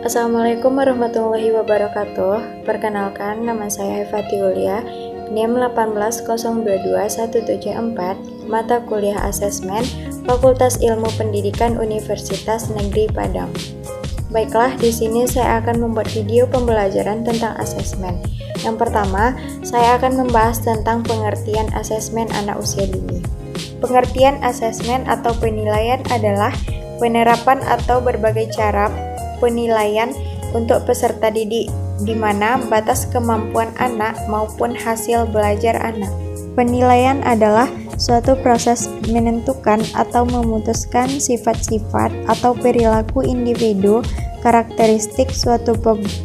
Assalamualaikum warahmatullahi wabarakatuh. Perkenalkan, nama saya Hefati Yulia, NIM 18022-174, mata kuliah asesmen, Fakultas Ilmu Pendidikan Universitas Negeri Padang. Baiklah, di sini saya akan membuat video pembelajaran tentang asesmen. Yang pertama, saya akan membahas tentang pengertian asesmen anak usia dini. Pengertian asesmen atau penilaian adalah penerapan atau berbagai cara penilaian untuk peserta didik, di mana batas kemampuan anak maupun hasil belajar anak. Penilaian adalah suatu proses menentukan atau memutuskan sifat-sifat atau perilaku individu, karakteristik suatu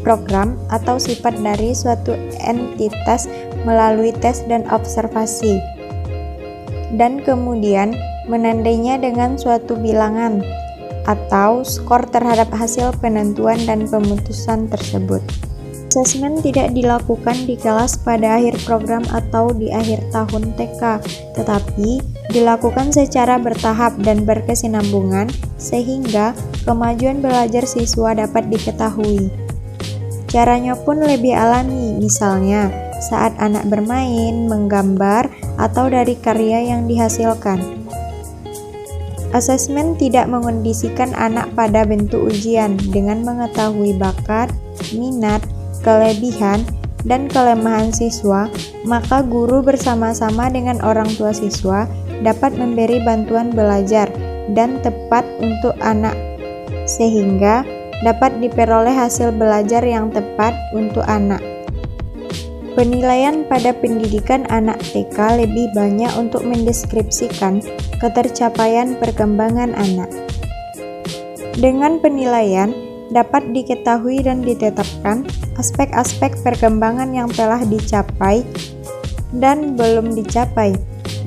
program atau sifat dari suatu entitas melalui tes dan observasi, dan kemudian menandainya dengan suatu bilangan atau skor terhadap hasil penentuan dan pemutusan tersebut. Asesmen tidak dilakukan di kelas pada akhir program atau di akhir tahun TK, tetapi dilakukan secara bertahap dan berkesinambungan sehingga kemajuan belajar siswa dapat diketahui. Caranya pun lebih alami, misalnya saat anak bermain, menggambar, atau dari karya yang dihasilkan. Asesmen tidak mengondisikan anak pada bentuk ujian. Dengan mengetahui bakat, minat, kelebihan, dan kelemahan siswa, maka guru bersama-sama dengan orang tua siswa dapat memberi bantuan belajar dan tepat untuk anak, sehingga dapat diperoleh hasil belajar yang tepat untuk anak. Penilaian pada pendidikan anak TK lebih banyak untuk mendeskripsikan ketercapaian perkembangan anak. Dengan penilaian, dapat diketahui dan ditetapkan aspek-aspek perkembangan yang telah dicapai dan belum dicapai.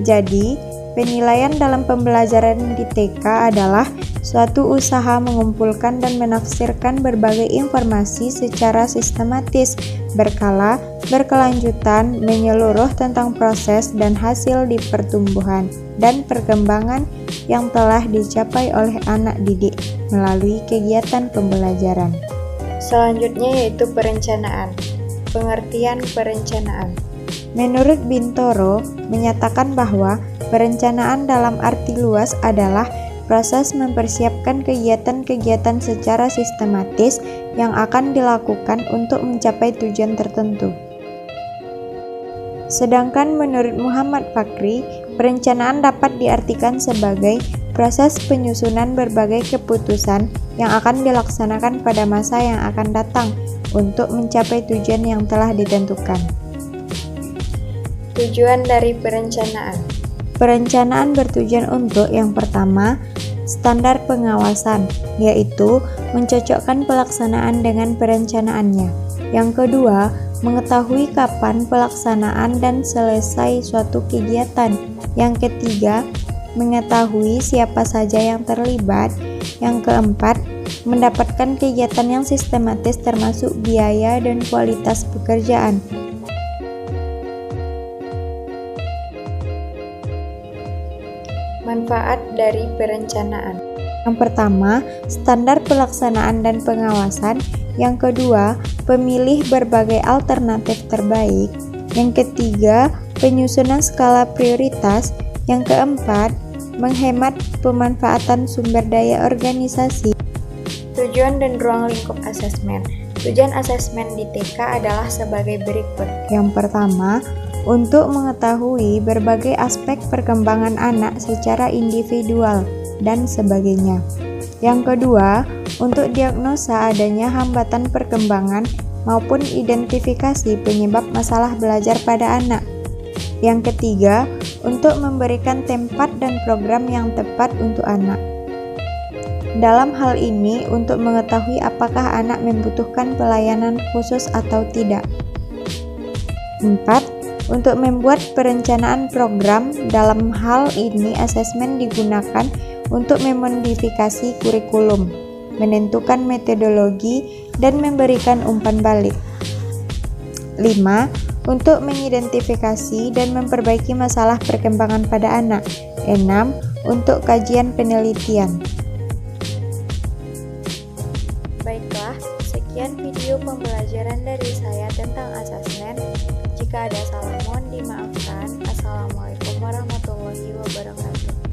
Jadi, penilaian dalam pembelajaran di TK adalah suatu usaha mengumpulkan dan menafsirkan berbagai informasi secara sistematis, berkala, berkelanjutan, menyeluruh tentang proses dan hasil di pertumbuhan dan perkembangan yang telah dicapai oleh anak didik melalui kegiatan pembelajaran. Selanjutnya yaitu perencanaan. Pengertian perencanaan. Menurut Bintoro, menyatakan bahwa perencanaan dalam arti luas adalah proses mempersiapkan kegiatan-kegiatan secara sistematis yang akan dilakukan untuk mencapai tujuan tertentu. Sedangkan menurut Muhammad Fakri, perencanaan dapat diartikan sebagai proses penyusunan berbagai keputusan yang akan dilaksanakan pada masa yang akan datang untuk mencapai tujuan yang telah ditentukan. Tujuan dari perencanaan. Perencanaan bertujuan untuk yang pertama, standar pengawasan, yaitu mencocokkan pelaksanaan dengan perencanaannya. Yang kedua, mengetahui kapan pelaksanaan dan selesai suatu kegiatan. Yang ketiga, mengetahui siapa saja yang terlibat. Yang keempat, mendapatkan kegiatan yang sistematis termasuk biaya dan kualitas pekerjaan. Manfaat dari perencanaan. Yang pertama, standar pelaksanaan dan pengawasan. Yang kedua, pemilih berbagai alternatif terbaik. Yang ketiga, penyusunan skala prioritas. Yang keempat, menghemat pemanfaatan sumber daya organisasi. Tujuan dan ruang lingkup asesmen. Tujuan asesmen di TK adalah sebagai berikut. Yang pertama, untuk mengetahui berbagai aspek perkembangan anak secara individual dan sebagainya. Yang kedua, untuk diagnosa adanya hambatan perkembangan maupun identifikasi penyebab masalah belajar pada anak. Yang ketiga, untuk memberikan tempat dan program yang tepat untuk anak. Dalam hal ini, untuk mengetahui apakah anak membutuhkan pelayanan khusus atau tidak. 4. Untuk membuat perencanaan program. Dalam hal ini asesmen digunakan untuk memodifikasi kurikulum, menentukan metodologi, dan memberikan umpan balik. 5. Untuk mengidentifikasi dan memperbaiki masalah perkembangan pada anak. 6. Untuk kajian penelitian. Baiklah, Sekian dari saya tentang asesmen. Jika ada salah mohon dimaafkan. Assalamualaikum warahmatullahi wabarakatuh.